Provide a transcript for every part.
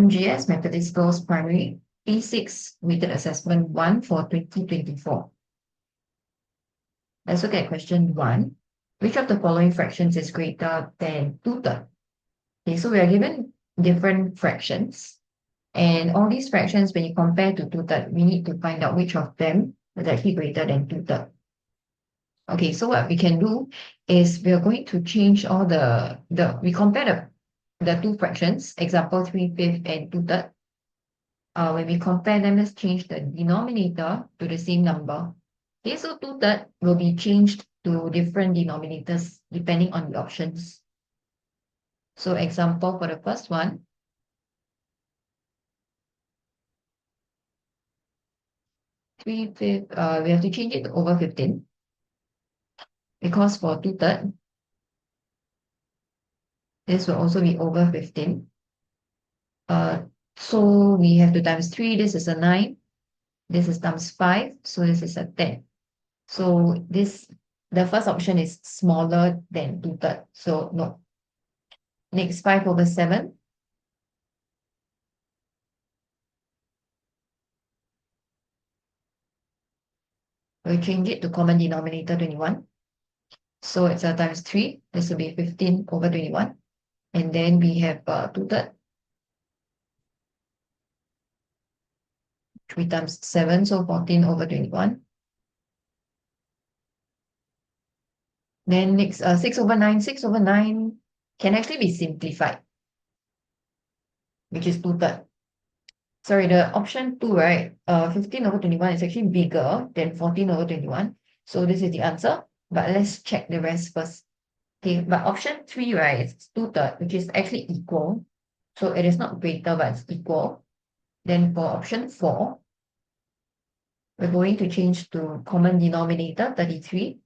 MGS Methodist Girls Primary P6 Weighted Assessment 1 for 2024. Let's look at question 1. Which of the following fractions is greater than 2/3? Okay, so we are given different fractions. And all these fractions, when you compare to 2/3, we need to find out which of them is actually greater than 2/3. Okay, so what we can do is we are going to change all we compare the two fractions, example 3/5 and 2/3. When we compare them, let's change the denominator to the same number. Okay, so 2/3 will be changed to different denominators depending on the options. So example for the first one, 3/5, we have to change it to over 15 because for 2/3, this will also be over 15. So we have to times 3, this is a 9, this is times 5, so this is a 10. So the first option is smaller than 2/3, so no. Next, 5/7. We'll change it to common denominator 21. So it's a times 3. This will be 15/21. And then we have 2/3. 3 times 7, so 14/21. Then next, 6/9. 6/9 can actually be simplified, which is 2/3. Sorry, the option 2, right? 15/21 is actually bigger than 14/21. So this is the answer. But let's check the rest first. Okay, but option 3, right, it's 2/3, which is actually equal. So it is not greater, but it's equal. Then for option 4, we're going to change to common denominator 33,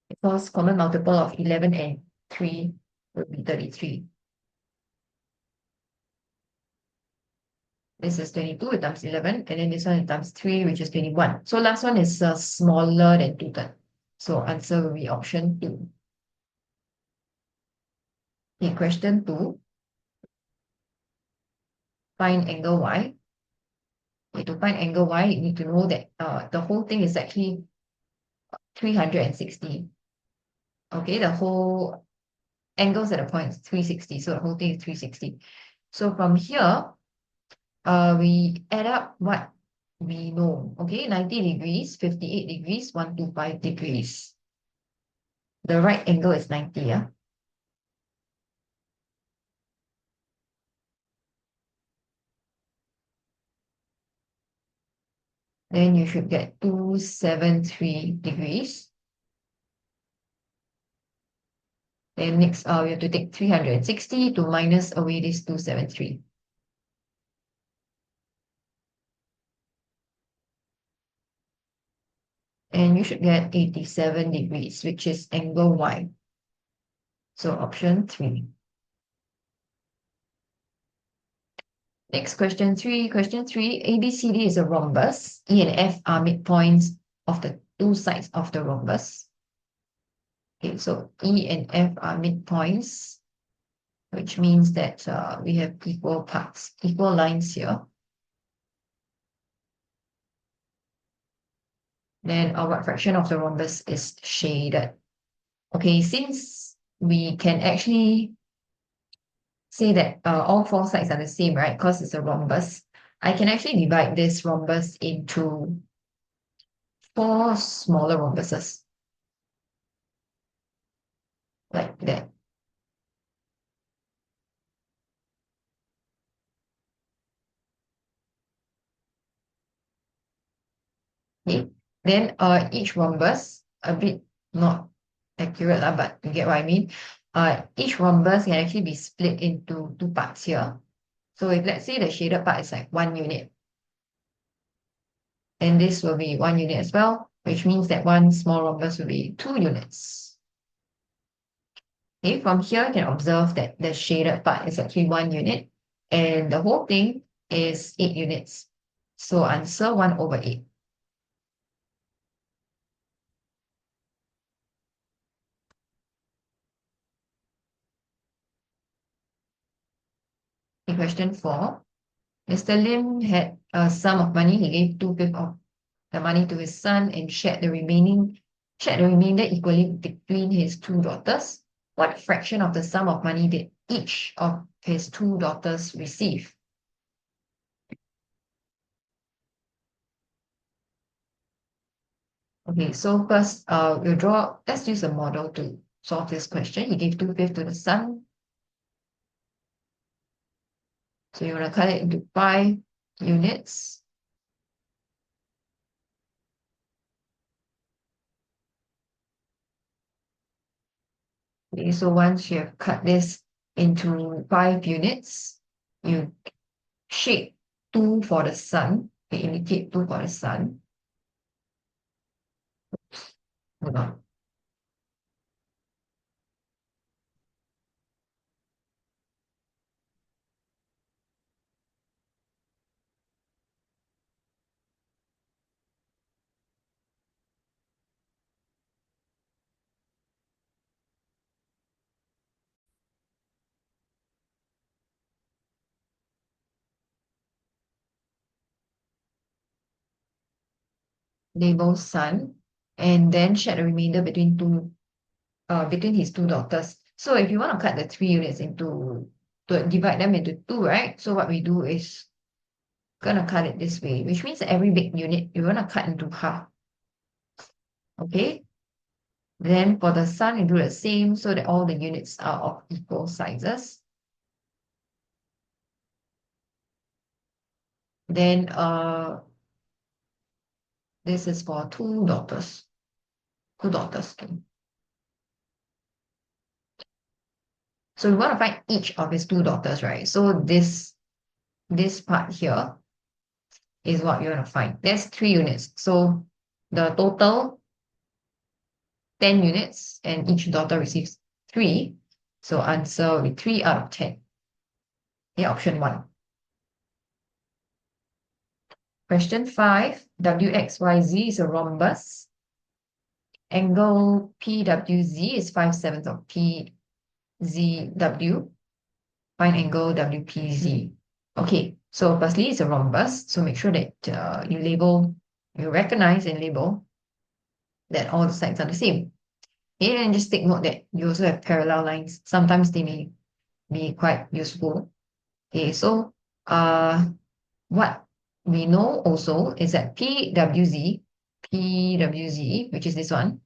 because common multiple of 11 and 3 will be 33. This is 22 times 11, and then this one is times 3, which is 21. So last one is smaller than 2/3. So answer will be option 2. Okay, question 2. Find angle y. Okay, to find angle y, you need to know that the whole thing is actually 360. Okay, the whole angles at the point is 360, so the whole thing is 360. So from here, we add up what we know. Okay, 90 degrees, 58 degrees, 125 degrees. The right angle is 90, yeah? Then you should get 273 degrees. Then next, we have to take 360 to minus away this 273. And you should get 87 degrees, which is angle Y. So option 3. Next, question 3. Question 3, ABCD is a rhombus. E and F are midpoints of the two sides of the rhombus. Okay, so E and F are midpoints, which means that we have equal parts, equal lines here. Then what fraction of the rhombus is shaded? Okay, since we can actually say that all four sides are the same, right? Because it's a rhombus, I can actually divide this rhombus into 4 smaller rhombuses, like that. Okay, then each rhombus, a bit not accurate, but you get what I mean. Each rhombus can actually be split into 2 parts here. So if let's say the shaded part is like 1 unit, and this will be 1 unit as well, which means that one small rhombus will be 2 units. Okay, from here you can observe that the shaded part is actually 1 unit, and the whole thing is 8 units. So answer 1/8. question 4. Mr. Lim had a sum of money. He gave 2/5 of the money to his son and shared the remainder equally between his two daughters. What fraction of the sum of money did each of his two daughters receive? Okay, so first, let's use a model to solve this question. He gave 2/5 to the son. So you want to cut it into 5 units. Okay, so once you have cut this into 5 units, you shape 2 for the sun. Okay, indicate 2 for the sun. Hold on. Label sun, and then share the remainder between his two daughters. So if you want to cut the 3 units to divide them into 2, right? So what we do is gonna cut it this way, which means that every big unit you want to cut into half. Okay. Then for the sun, you do the same so that all the units are of equal sizes. Then this is for two daughters. Two daughters. Okay. So we want to find each of his two daughters, right? So this part here is what you want to find. There's 3 units. So the total 10 units and each daughter receives 3. So answer will be 3 out of 10. Yeah, option 1. Question 5. WXYZ is a rhombus. Angle PWZ is 5/7 of PZW. Find angle WPZ. Okay, so firstly, it's a rhombus. So make sure that you recognize and label that all the sides are the same. And just take note that you also have parallel lines. Sometimes they may be quite useful. Okay, so what we know also is that PWZ, which is this one,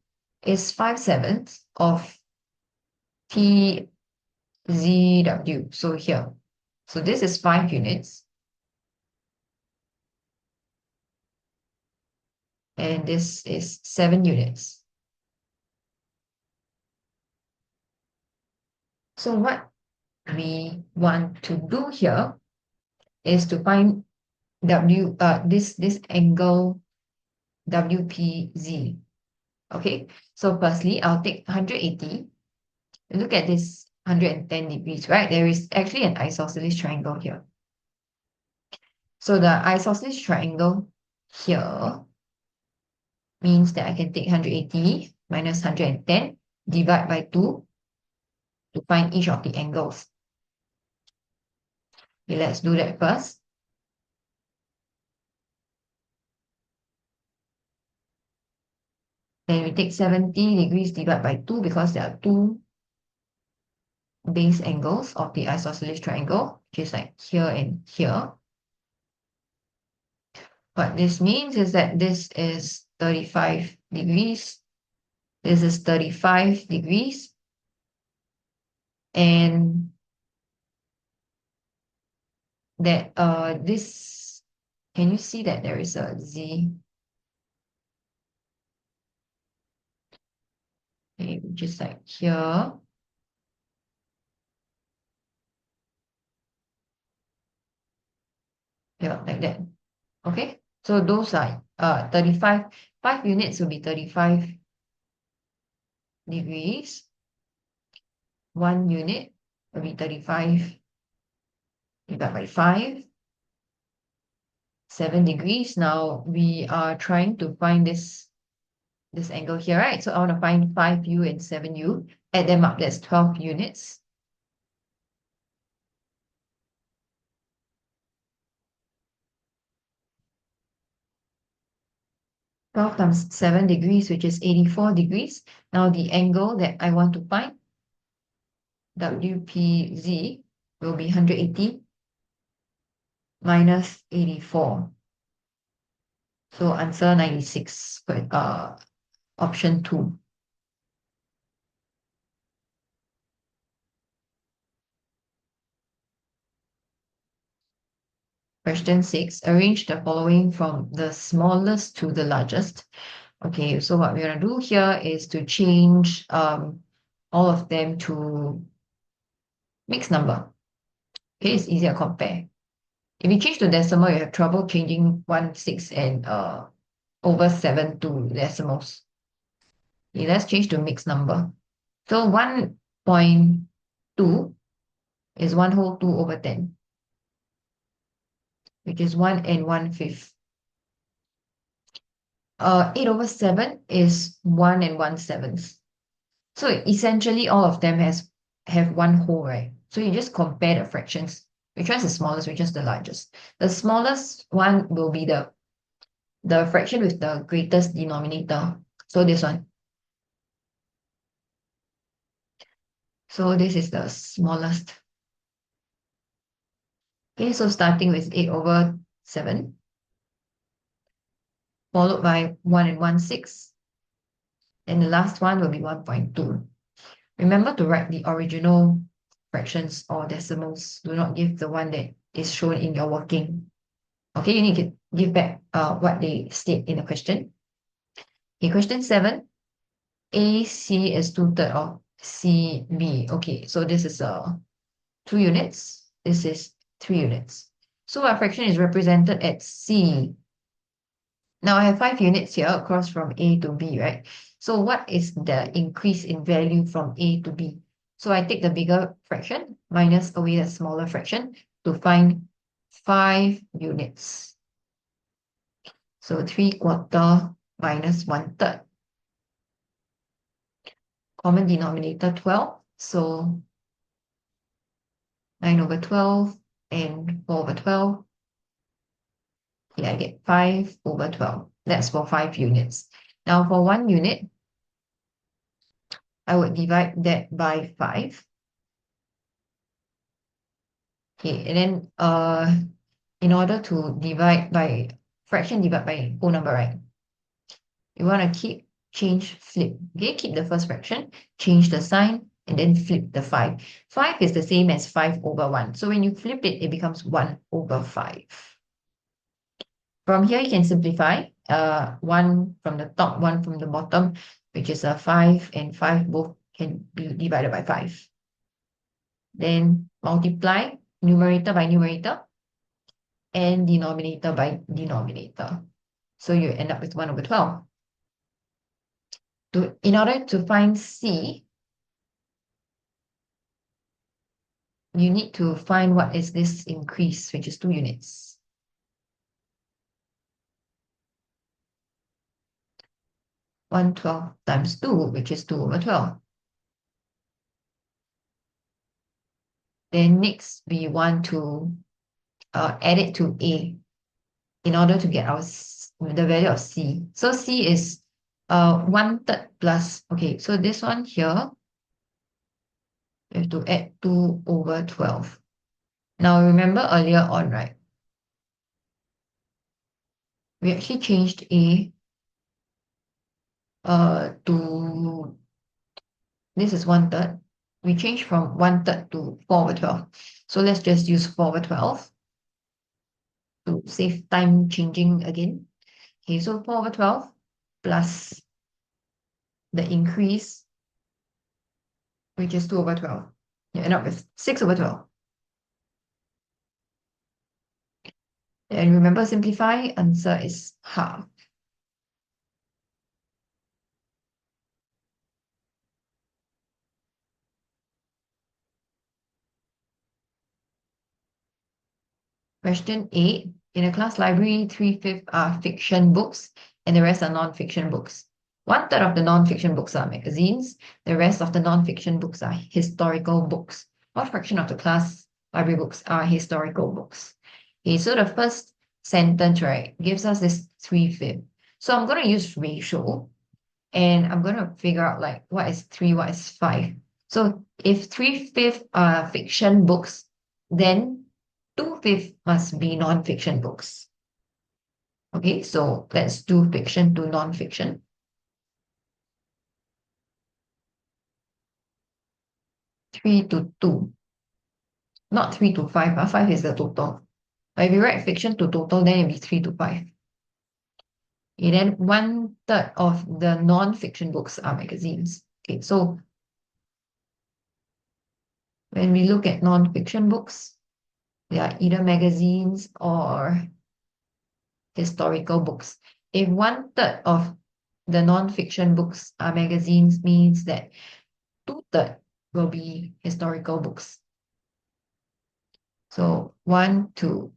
is 5/7 of PZW. So here. So this is 5 units. And this is 7 units. So what we want to do here is to find this angle WPZ. Okay, so firstly, I'll take 180. Look at this 110 degrees, right? There is actually an isosceles triangle here. So the isosceles triangle here means that I can take 180 minus 110, divide by 2 to find each of the angles. Okay, let's do that first. Then we take 70 degrees divided by 2 because there are 2 base angles of the isosceles triangle, which is like here and here. What this means is that this is 35 degrees. This is 35 degrees. And that can you see that there is a Z? Okay, which is like here. Yeah, like that. Okay, so those are 35. 5 units will be 35 degrees. 1 unit will be 35 divided by 5. 7 degrees. Now we are trying to find this angle here, right? So I want to find 5U and 7U. Add them up, that's 12 units. 12 times 7 degrees, which is 84 degrees. Now the angle that I want to find, WPZ, will be 180 minus 84. So answer 96, option 2. Question 6, arrange the following from the smallest to the largest. Okay, so what we're going to do here is to change all of them to mixed number. Okay, it's easier to compare. If you change to decimal, you have trouble changing 1, 6, and over 7 to decimals. Okay, let's change to mixed number. So 1.2 is 1 whole 2 over 10, which is 1 and 1/5. 8 over 7 is 1 and 1/7. So essentially all of them have one whole, right? So you just compare the fractions. Which one is the smallest, which is the largest? The smallest one will be the fraction with the greatest denominator. So this one. So this is the smallest. Okay, so starting with 8 over 7, followed by 1 and 1/6. And the last one will be 1.2. Remember to write the original fractions or decimals. Do not give the one that is shown in your working. Okay, you need to give back what they state in the question. Okay, question 7. AC is 2/3 of CB. Okay, so this is 2 units. This is 3 units. So our fraction is represented at C. Now I have 5 units here across from A to B, right? So what is the increase in value from A to B? So I take the bigger fraction minus away the smaller fraction to find 5 units. So 3/4 minus 1/3. Common denominator 12. So 9 over 12 and 4 over 12. Okay, I get 5 over 12. That's for 5 units. Now for 1 unit, I would divide that by 5. Okay, and then in order to divide by fraction, divide by whole number, right? You want to change, flip. Okay, keep the first fraction, change the sign, and then flip the 5. 5 is the same as 5 over 1. So when you flip it, it becomes 1 over 5. From here, you can simplify. 1 from the top, 1 from the bottom, which is a 5, and 5 both can be divided by 5. Then multiply numerator by numerator and denominator by denominator. So you end up with 1 over 12. In order to find C, you need to find what is this increase, which is 2 units. 1/12 times 2, which is 2 over 12. Then next, we want to add it to A in order to get the value of C. So C is 1/3 plus, okay, so this one here, we have to add 2 over 12. Now remember earlier on, right? We actually changed A to, this is 1/3. We changed from 1/3 to 4 over 12. So let's just use 4 over 12 to save time changing again. Okay, so 4 over 12 plus the increase, which is 2 over 12. You end up with 6 over 12. And remember, simplify, answer is half. Question 8. In a class library, 3/5 are fiction books and the rest are non-fiction books. 1/3 of the non-fiction books are magazines. The rest of the non-fiction books are historical books. What fraction of the class library books are historical books? Okay, so the first sentence, right, gives us this 3/5. So I'm going to use ratio and I'm going to figure out like what is 3, what is 5. So if 3/5 are fiction books, then 2/5 must be non-fiction books. Okay, so let's do fiction to non-fiction. 3 to 2, not 3 to 5. 5 is the total. But if you write fiction to total, then it'll be 3 to 5. Okay, then 1/3 of the non-fiction books are magazines. Okay, so when we look at non-fiction books, they are either magazines or historical books. If 1/3 of the non-fiction books are magazines, means that 2/3 will be historical books. So 1 to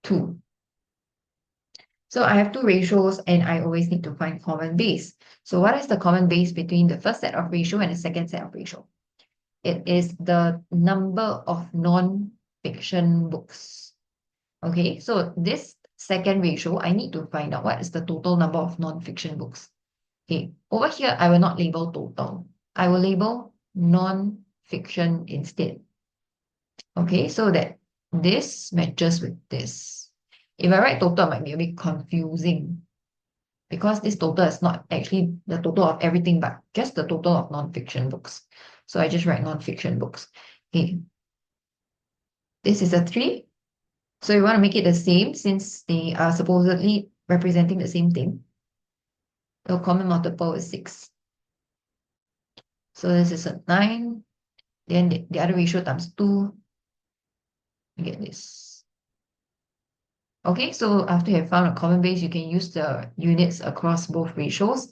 2. So I have two ratios and I always need to find common base. So what is the common base between the first set of ratio and the second set of ratio? It is the number of non-fiction books. Okay, so this second ratio, I need to find out what is the total number of non-fiction books. Okay, over here, I will not label total. I will label non-fiction instead. Okay, so that this matches with this. If I write total, it might be a bit confusing because this total is not actually the total of everything, but just the total of non-fiction books. So I just write non-fiction books. Okay, this is a 3. So you want to make it the same since they are supposedly representing the same thing. The common multiple is 6. So this is a 9. Then the other ratio times 2. You get this. Okay, so after you have found a common base, you can use the units across both ratios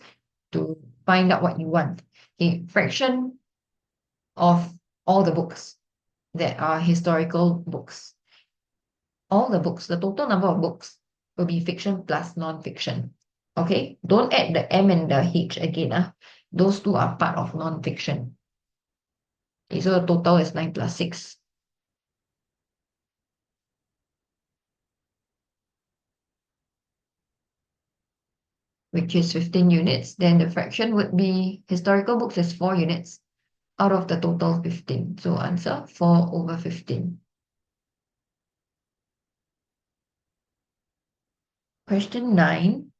to find out what you want. Okay, fraction of all the books that are historical books. All the books, the total number of books will be fiction plus non-fiction. Okay, don't add the M and the H again. Those two are part of non-fiction. Okay, so the total is 9 plus 6. Which is 15 units. Then the fraction would be historical books is 4 units out of the total 15. So answer 4 over 15. Question 9.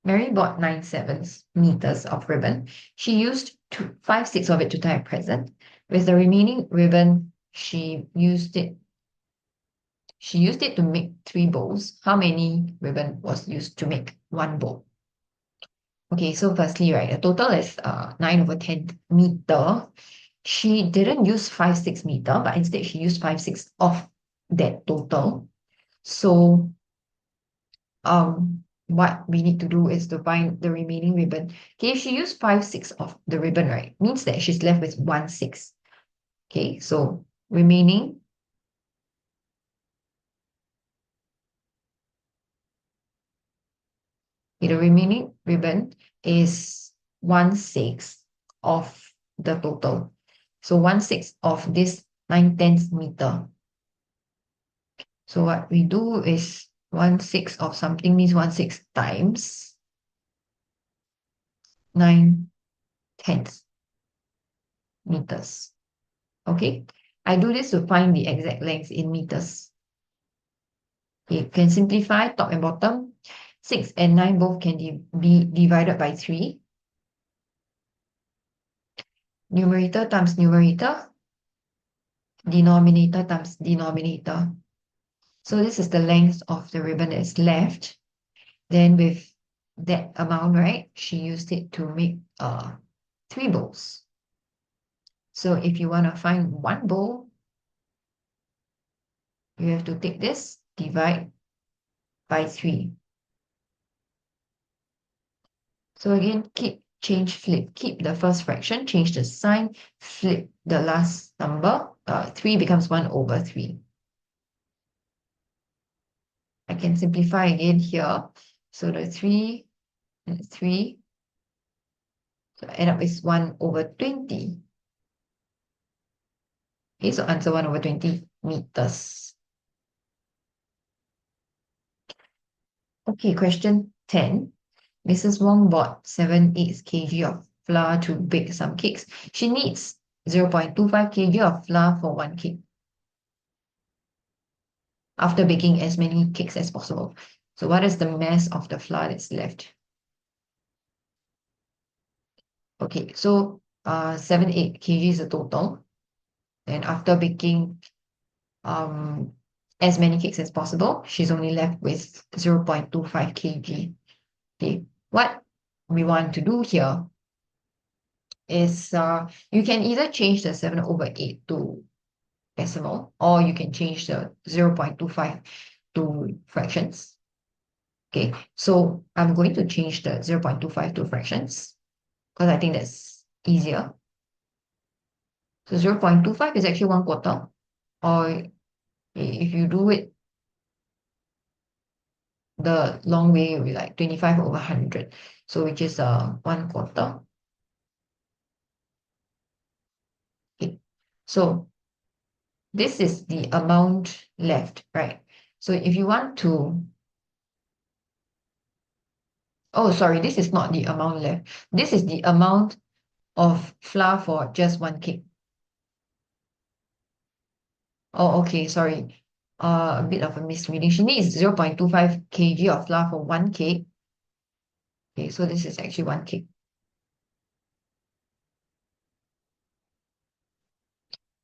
Mary bought 9/7 meters of ribbon. She used 5/6 of it to tie a present. With the remaining ribbon, she used it to make 3 bows. How many ribbon was used to make 1 bow? Okay, so firstly, right, the total is 9 over 10 meter. She didn't use 5/6 meter, but instead she used 5/6 of that total. So what we need to do is to find the remaining ribbon. Okay, if she used 5/6 of the ribbon, right, means that she's left with 1/6. Okay, so remaining the remaining ribbon is 1/6 of the total. So 1/6 of this 9/10 meter. So what we do is 1/6 of something means 1/6 times 9/10 meters. Okay, I do this to find the exact length in meters. You can simplify top and bottom. 6 and 9 both can be divided by 3. Numerator times numerator. Denominator times denominator. So this is the length of the ribbon that is left. Then with that amount, right, she used it to make 3 bows. So if you want to find 1 bow, you have to take this, divide by 3. So again, change, flip. Keep the first fraction, change the sign, flip the last number. 3 becomes 1 over 3. I can simplify again here. So the 3 and 3. So end up is 1 over 20. Okay, so answer 1 over 20 meters. Okay, question 10. Mrs. Wong bought 7/8 kg of flour to bake some cakes. She needs 0.25 kg of flour for one cake after baking as many cakes as possible. So what is the mass of the flour that's left? Okay, so 7/8 kg is the total. And after baking um, as many cakes as possible, she's only left with 0.25 kg. Okay, what we want to do here is you can either change the 7/8 to decimal, or you can change the 0.25 to fractions. Okay, so I'm going to change the 0.25 to fractions because I think that's easier. So 0.25 is actually 1/4, or if you do it the long way, it will be like 25/100. So which is 1/4. Okay, so this is the amount left, right? So if you want to, oh, sorry, this is not the amount left. This is the amount of flour for just one cake. Oh, okay, sorry. A bit of a misreading. She needs 0.25 kg of flour for one cake. Okay, so this is actually one cake.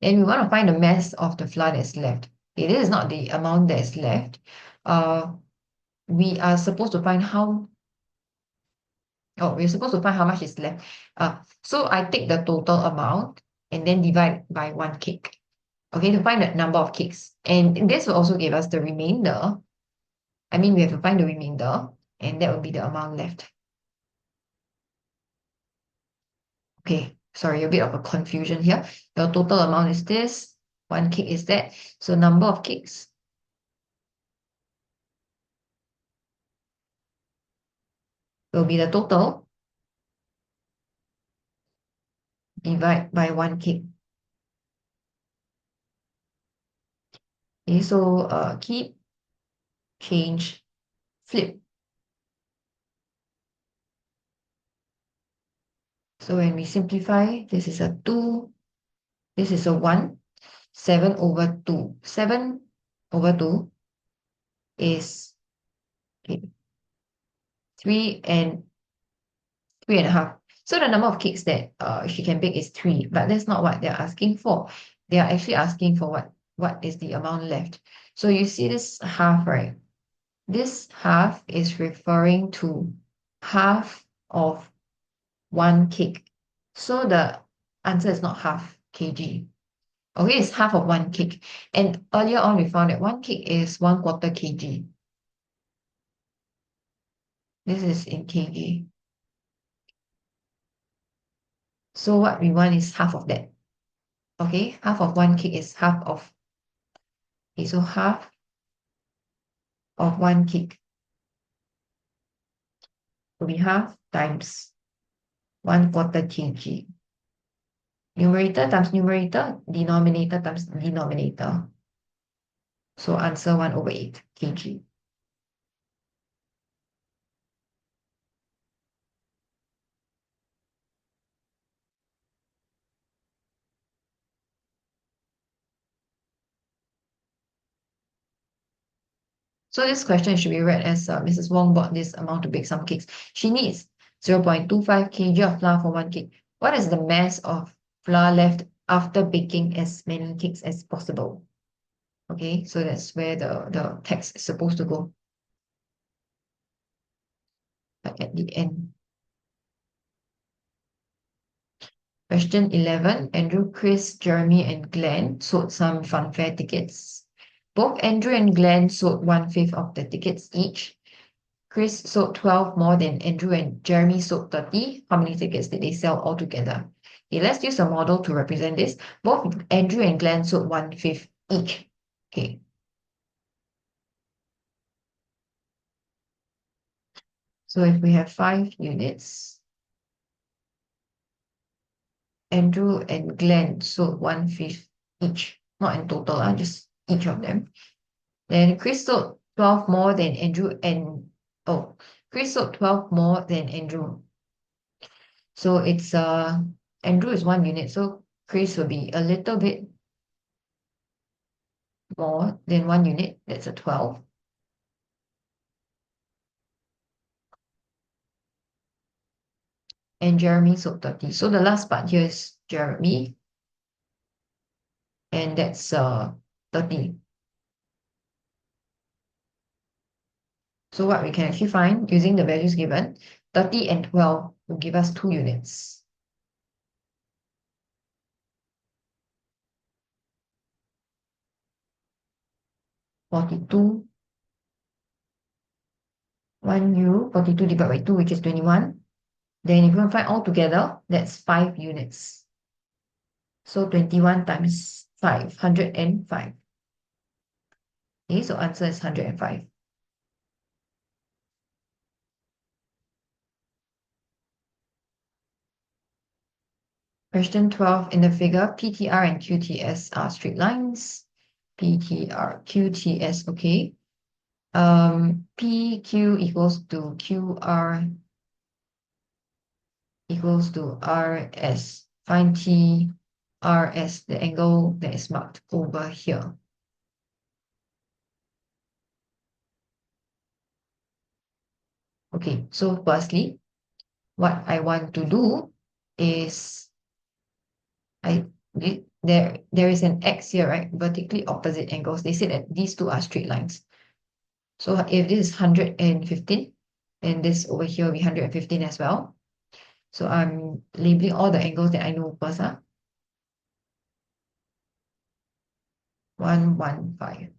Then we want to find the mass of the flour that's left. Okay, this is not the amount that's left. Uh, we are supposed to find how, oh, we're supposed to find how much is left. So I take the total amount and then divide by one cake. Okay, to find the number of cakes. And this will also give us the remainder. I mean, we have to find the remainder, and that will be the amount left. Okay, sorry, a bit of a confusion here. Your total amount is this, one cake is that. So number of cakes will be the total divide by one cake. Okay, so keep, change, flip. So when we simplify, this is a 2, this is a 1, 7/2. 7/2 is okay, 3 and 3.5. So the number of cakes that she can bake is 3, but that's not what they're asking for. They are actually asking for what is the amount left. So you see this half, right? This half is referring to half of one cake. So the answer is not half kg. Okay, it's half of one cake. And earlier on, we found that one cake is 1/4 kg. This is in kg. So what we want is half of that. Okay, half of one cake is half of, okay, so half of one cake will be half times 1/4 kg. Numerator times numerator, denominator times denominator. So answer 1/8 kg. So this question should be read as Mrs. Wong bought this amount to bake some cakes. She needs 0.25 kg of flour for one cake. What is the mass of flour left after baking as many cakes as possible? Okay, so that's where the text is supposed to go. Like at the end. Question 11. Andrew, Chris, Jeremy, and Glenn sold some funfair tickets. Both Andrew and Glenn sold 1/5 of the tickets each. Chris sold 12 more than Andrew, and Jeremy sold 30. How many tickets did they sell altogether? Okay, let's use a model to represent this. Both Andrew and Glenn sold 1/5 each. Okay, so if we have 5 units, Andrew and Glenn sold 1/5 each. Not in total, just each of them. Then Chris sold 12 more than Andrew and, oh, Chris sold 12 more than Andrew. So it's Andrew is 1 unit, so Chris will be a little bit more than 1 unit. That's a 12. And Jeremy sold 30. So the last part here is Jeremy, and that's 30. So what we can actually find using the values given, 30 and 12 will give us 2 units. €42, 1 euro, 42 divided by 2, which is 21. Then if you want to find all together, that's 5 units. So 21 times 5, 105. Okay, so answer is 105. Question 12, in the figure, PTR and QTS are straight lines. PTR, QTS, okay. PQ equals to QR equals to RS. Find TRS, the angle that is marked over here. Okay, so firstly, what I want to do is there is an X here, right? Vertically opposite angles. They said that these two are straight lines. So if this is 115, then this over here will be 115 as well. So I'm labeling all the angles that I know first. 115.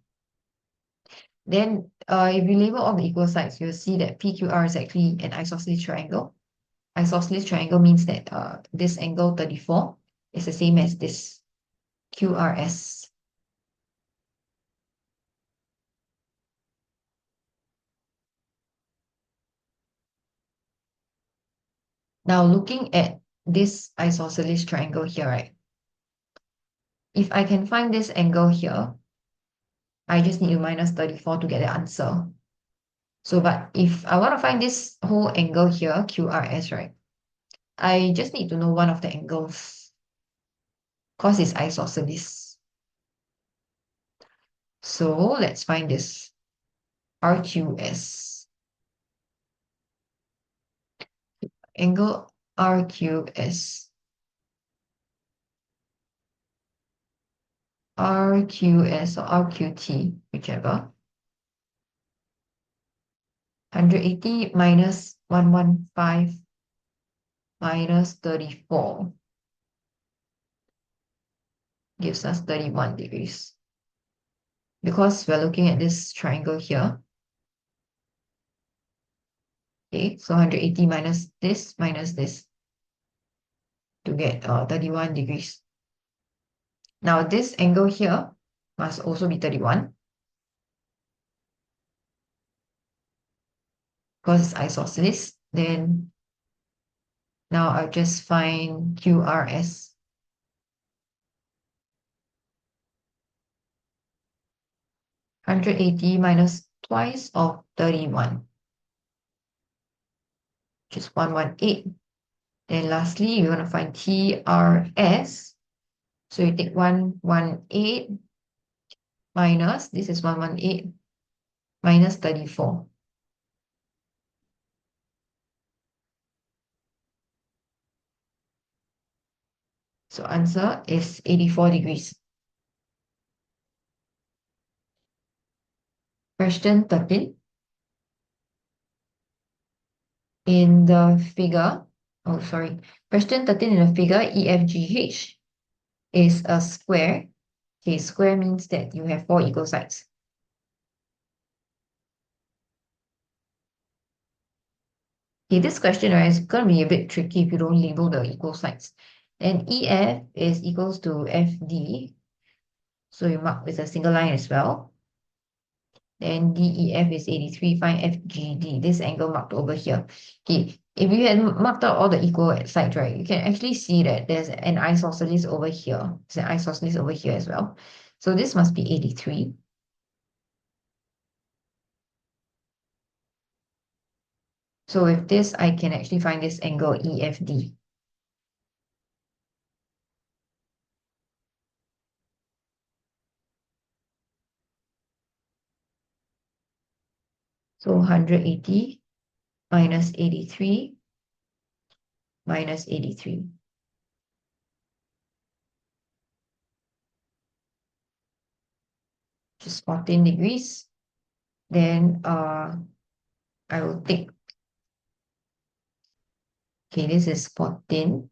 Then if you label all the equal sides, you'll see that PQR is actually an isosceles triangle. Isosceles triangle means that this angle 34 is the same as this QRS. Now looking at this isosceles triangle here, right? If I can find this angle here, I just need to minus 34 to get the answer. So, but if I want to find this whole angle here, QRS, right? I just need to know one of the angles because it's isosceles. So let's find this RQS. Angle RQS. RQS or RQT, whichever. 180 minus 115 minus 34 gives us 31 degrees. Because we're looking at this triangle here. Okay, so 180 minus this to get 31 degrees. Now this angle here must also be 31 because it's isosceles. Then now I'll just find QRS. 180 minus twice of 31, which is 118. Then lastly, we want to find TRS. So you take 118 minus, this is 118, minus 34. So answer is 84 degrees. Question 13. In the figure, question 13 in the figure, EFGH is a square. Okay, square means that you have 4 equal sides. Okay, this question, right, is going to be a bit tricky if you don't label the equal sides. Then EF is equals to FD. So you mark with a single line as well. Then DEF is 83, find FGD, this angle marked over here. Okay, if you had marked out all the equal sides, right, you can actually see that there's an isosceles over here. There's an isosceles over here as well. So this must be 83. So with this, I can actually find this angle EFD. So 180 minus 83 minus 83. Which is 14 degrees. Then I will take, okay, this is 14.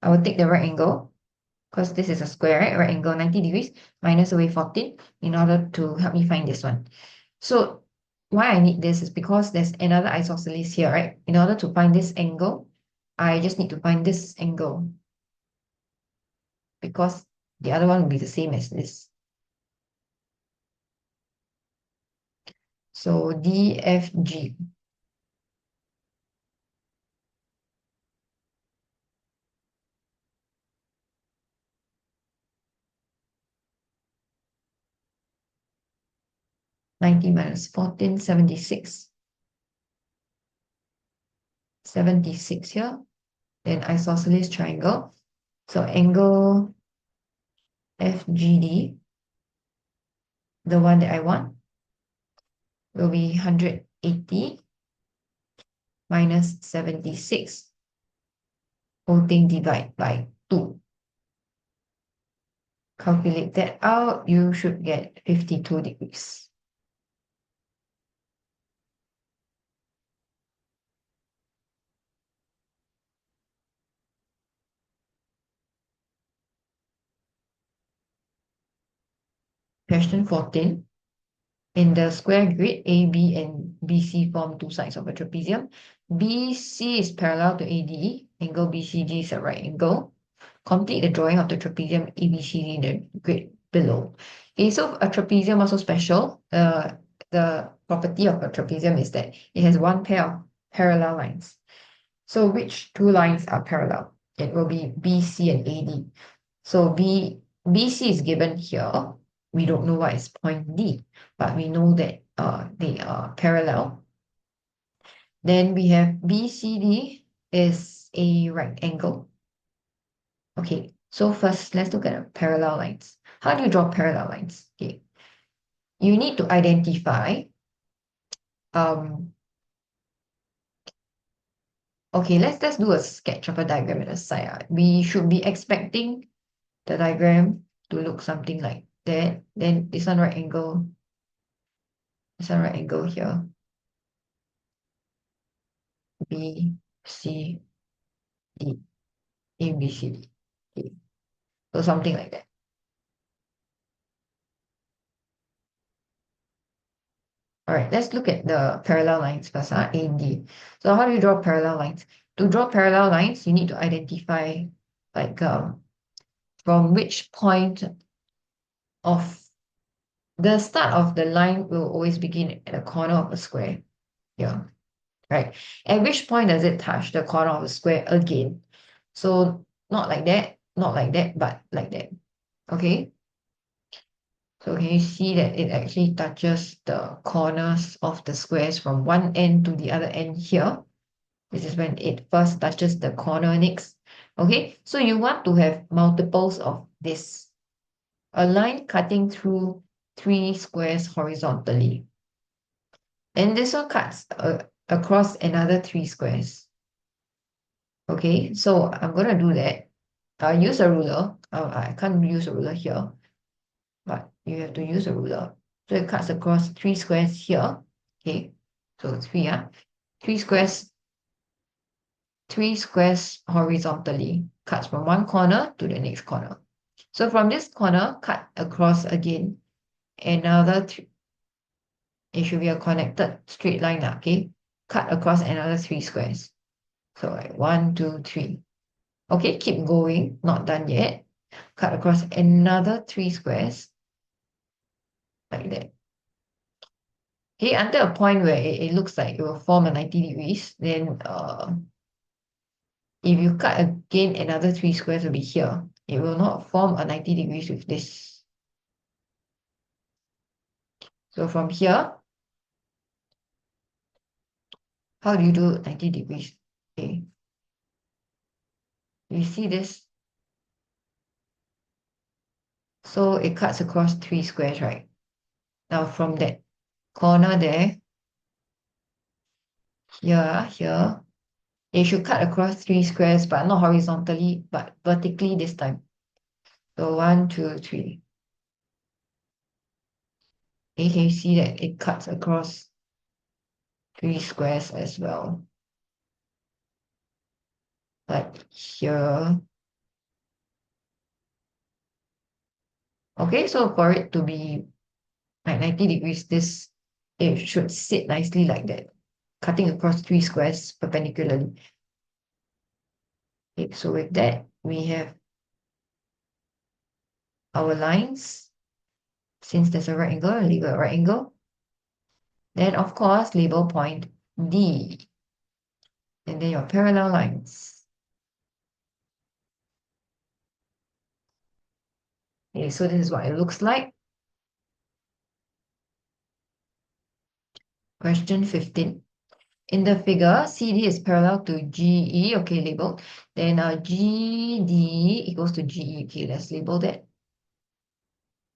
I will take the right angle because this is a square, right? Right angle 90 degrees minus away 14 in order to help me find this one. So why I need this is because there's another isosceles here, right? In order to find this angle, I just need to find this angle because the other one will be the same as this. So DFG. Ninety minus 14, 76. 76 here. Then isosceles triangle. So angle FGD, the one that I want, will be 180 minus 76, whole thing divided by 2. Calculate that out, you should get 52 degrees. Question 14. In the square grid, AB and BC form two sides of a trapezium. BC is parallel to AD. Angle BCG is a right angle. Complete the drawing of the trapezium ABCD in the grid below. Okay, so a trapezium also special. The property of a trapezium is that it has one pair of parallel lines. So which two lines are parallel? It will be BC and AD. So BC is given here. We don't know what is point D, but we know that they are parallel. Then we have BCD is a right angle. Okay, so first let's look at the parallel lines. How do you draw parallel lines? Okay, you need to identify okay, let's do a sketch of a diagram at the side. We should be expecting the diagram to look something like that. Then this one right angle, this one right angle here. B, C, D, A, B, C, D. Okay. So something like that. All right, let's look at the parallel lines first, A and D. So how do you draw parallel lines? To draw parallel lines, you need to identify like from which point of the start of the line will always begin at the corner of a square. Yeah, right. At which point does it touch the corner of the square again? So not like that, not like that, but like that. Okay. So can you see that it actually touches the corners of the squares from one end to the other end here? This is when it first touches the corner next. Okay, so you want to have multiples of this. A line cutting through three squares horizontally. And this one cuts across another three squares. Okay, so I'm going to do that. I'll use a ruler. I can't use a ruler here, but you have to use a ruler. So it cuts across three squares here. Okay, so three, three squares, three squares horizontally, cuts from one corner to the next corner. So from this corner, cut across again, another, it should be a connected straight line, okay? Cut across another three squares. So like 1, 2, 3. Okay, keep going, not done yet. Cut across another three squares, like that. Okay, until a point where it looks like it will form a 90 degrees, then if you cut again another three squares will be here. It will not form a 90 degrees with this. So from here, How do you do 90 degrees? Okay. You see this? So it cuts across three squares, right? Now from that corner there, here, it should cut across three squares, but not horizontally, but vertically this time. So one, two, three. You can see that it cuts across three squares as well. Like here. Okay, so for it to be like 90 degrees, it should sit nicely like that, cutting across three squares perpendicularly. Okay, so with that, we have our lines. Since there's a right angle, label a right angle. Then, of course, label point D. And then your parallel lines. Okay, so this is what it looks like. Question 15. In the figure, CD is parallel to GE, okay, labeled. Then GD equals to GE, okay, let's label that.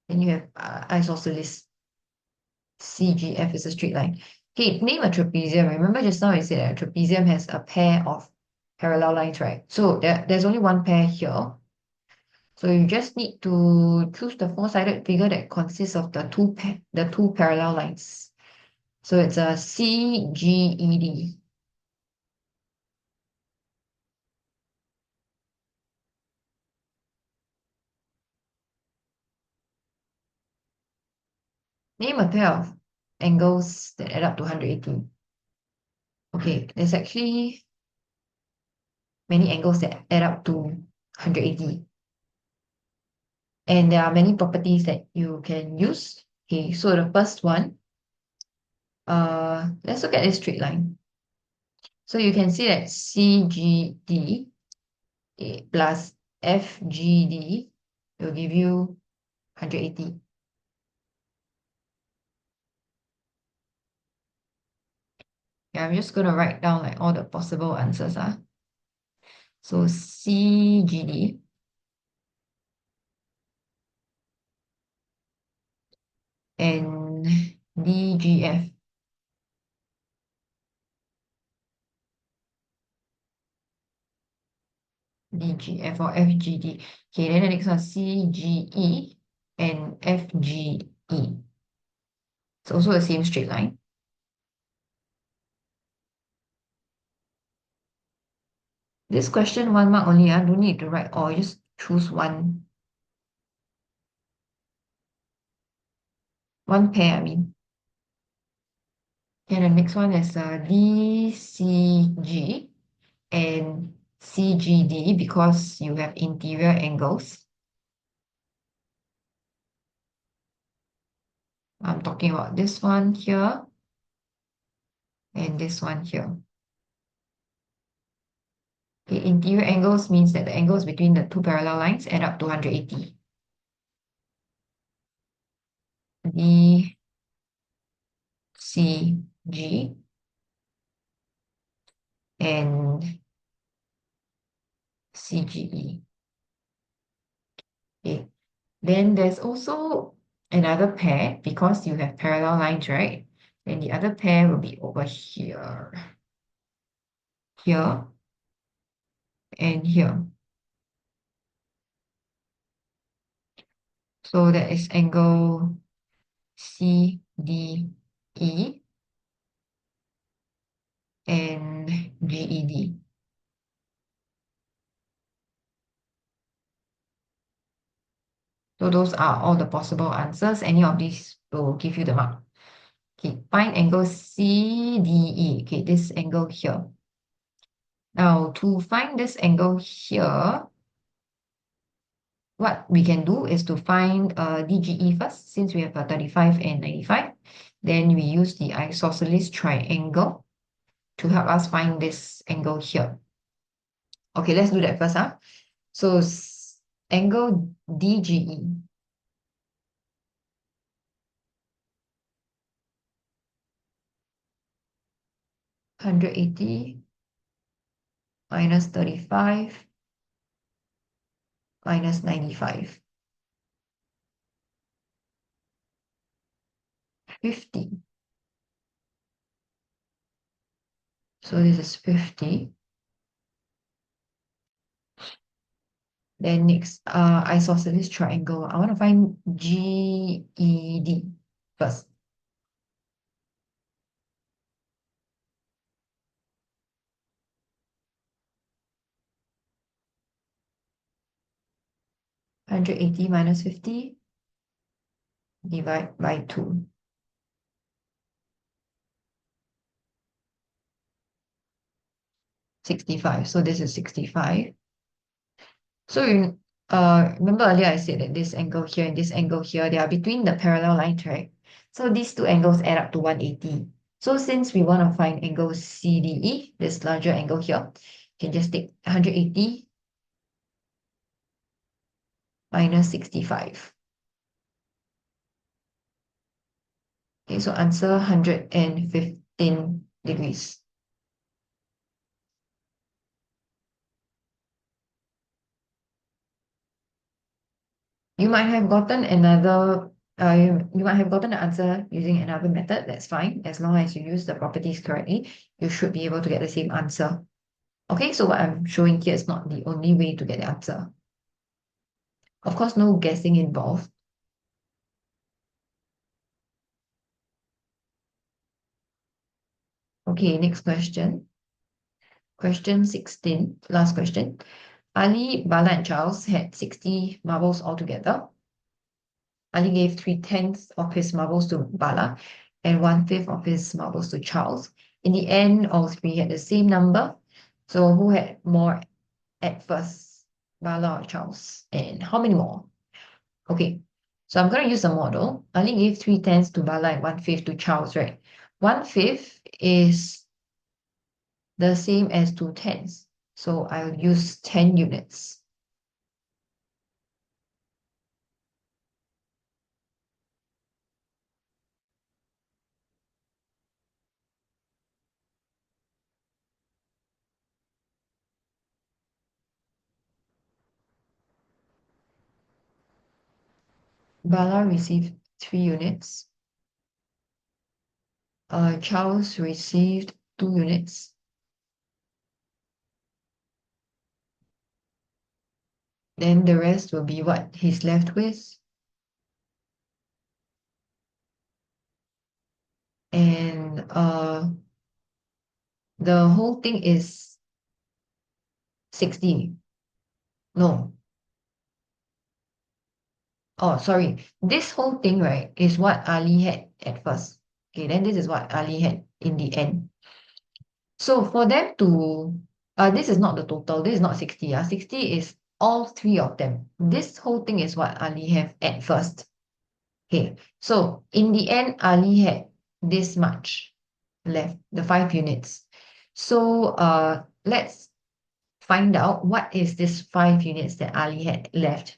Then you have isosceles CGF is a straight line. Okay, name a trapezium. Remember just now I said that a trapezium has a pair of parallel lines, right? So there's only one pair here. So you just need to choose the four-sided figure that consists of the two parallel lines. So it's a CGED. Name a pair of angles that add up to 180. Okay, there's actually many angles that add up to 180. And there are many properties that you can use. Okay, so the first one, let's look at this straight line. So you can see that CGD plus FGD will give you 180. Yeah, I'm just going to write down like all the possible answers. So CGD and DGF. DGF or FGD. Okay, then the next one CGE and FGE. It's also the same straight line. This question 1 mark only, don't need to write all, just choose one pair, I mean. And the next one is DCG and CGD because you have interior angles. I'm talking about this one here and this one here. Okay, interior angles means that the angles between the two parallel lines add up to 180. DCG and CGE. Okay. Then there's also another pair because you have parallel lines, right? Then the other pair will be over here, here, and here. So that is angle CDE and GED. So those are all the possible answers. Any of these will give you the mark. Okay, find angle CDE. Okay, this angle here. Now, to find this angle here, what we can do is to find DGE first, since we have a 35 and 95. Then we use the isosceles triangle to help us find this angle here. Okay, let's do that first. So angle DGE. 180 minus 35 minus 95. 50. So this is 50. Then next, isosceles triangle. I want to find GED first. Hundred eighty minus 50 divide by 2. 65. So this is 65. So remember earlier I said that this angle here and this angle here, they are between the parallel lines, right? So these two angles add up to 180. So since we want to find angle CDE, this larger angle here, you can just take 180 minus 65. Okay, so answer 115 degrees. You might have gotten another, you might have gotten the answer using another method. That's fine. As long as you use the properties correctly, you should be able to get the same answer. Okay, so what I'm showing here is not the only way to get the answer. Of course, no guessing involved. Okay, next question. Question 16, last question. Ali, Bala, and Charles had 60 marbles altogether. Ali gave 3/10 of his marbles to Bala and 1/5 of his marbles to Charles. In the end, all three had the same number. So who had more at first, Bala or Charles? And how many more? Okay, so I'm going to use a model. Ali gave 3/10 to Bala and 1/5 to Charles, right? 1/5 is the same as 2/10. So I'll use 10 units. Bala received 3 units. Charles received 2 units. Then the rest will be what he's left with. And the whole thing is 60. No. Oh, sorry. This whole thing, right, is what Ali had at first. Okay, then this is what Ali had in the end. So for them to, this is not the total. This is not 60. 60 is all three of them. This whole thing is what Ali have at first. Okay, so in the end, Ali had this much left, the 5 units. So let's find out what is this 5 units that Ali had left.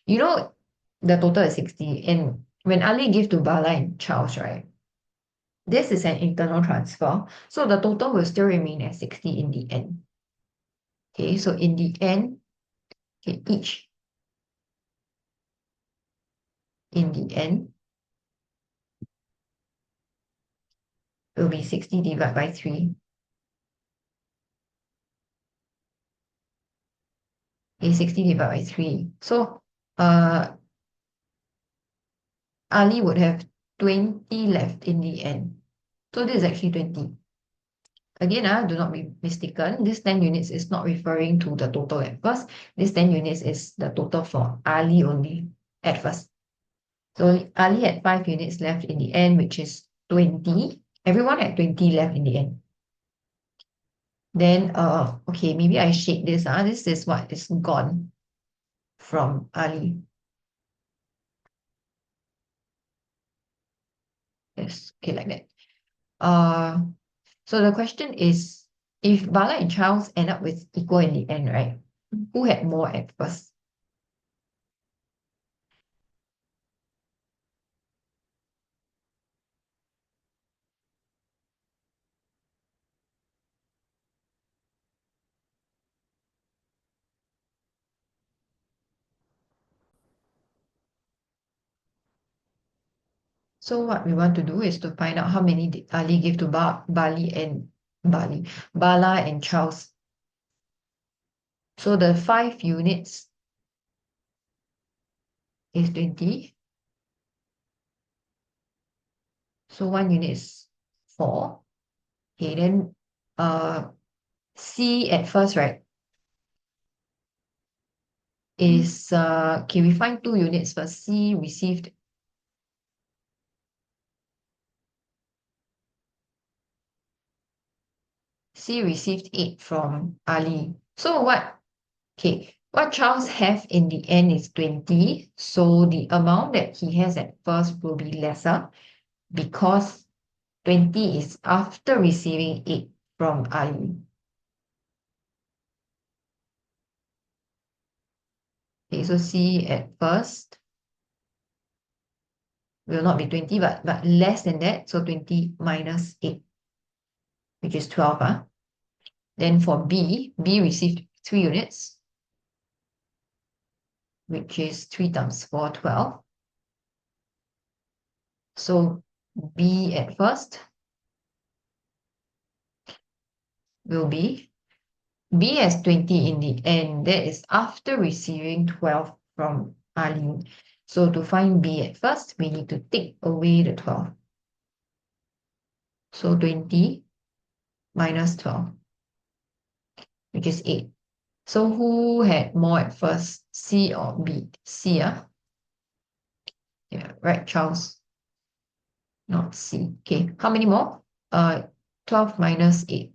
You know, the total is 60. And when Ali gave to Bala and Charles, right, this is an internal transfer. So the total will still remain at 60 in the end. Okay, so in the end, okay, each in the end will be 60 divided by 3. Okay, 60 divided by 3. So Ali would have 20 left in the end. So this is actually 20. Again, do not be mistaken. This 10 units is not referring to the total at first. This 10 units is the total for Ali only at first. So Ali had 5 units left in the end, which is 20. Everyone had 20 left in the end. Then, okay, maybe I shade this. This is what is gone from Ali. Yes, okay, like that. So the question is, if Bala and Charles end up with equal in the end, right? Who had more at first? So what we want to do is to find out how many did Ali give to Bala and Charles. So the 5 units is 20. So 1 unit is 4. Okay, then C at first, right, is okay, we find 2 units first. C received 8 from Ali. So what Charles have in the end is 20. So the amount that he has at first will be lesser because 20 is after receiving 8 from Ali. Okay, so C at first will not be 20, but less than that. So 20 minus 8, which is 12. Then for B received 3 units, which is 3 times 4, 12. So B at first will be B has 20 in the end. That is after receiving 12 from Ali. So to find B at first, we need to take away the 12. So 20 minus 12, which is 8. So who had more at first, C or B? C, yeah, right, Charles, not C. Okay, how many more? 12 minus 8.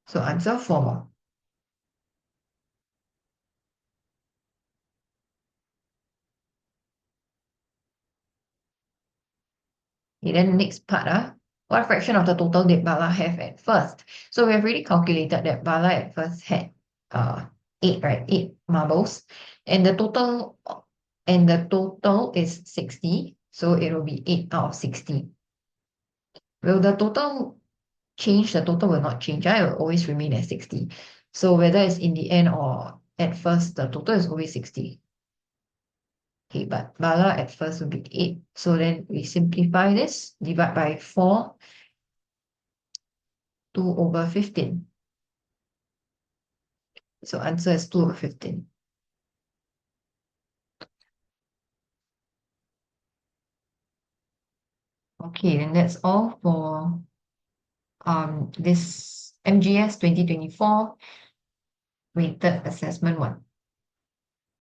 So answer 4 more. Okay, then next part, what fraction of the total did Bala have at first? So we have already calculated that Bala at first had 8, right? 8 marbles. And the total is 60. So it will be 8 out of 60. Will the total change? The total will not change. It will always remain at 60. So whether it's in the end or at first, the total is always 60. Okay, but Bala at first will be 8. So then we simplify this, divide by 4, 2 over 15. So answer is 2 over 15. Okay, then that's all for this MGS 2024 weighted assessment 1.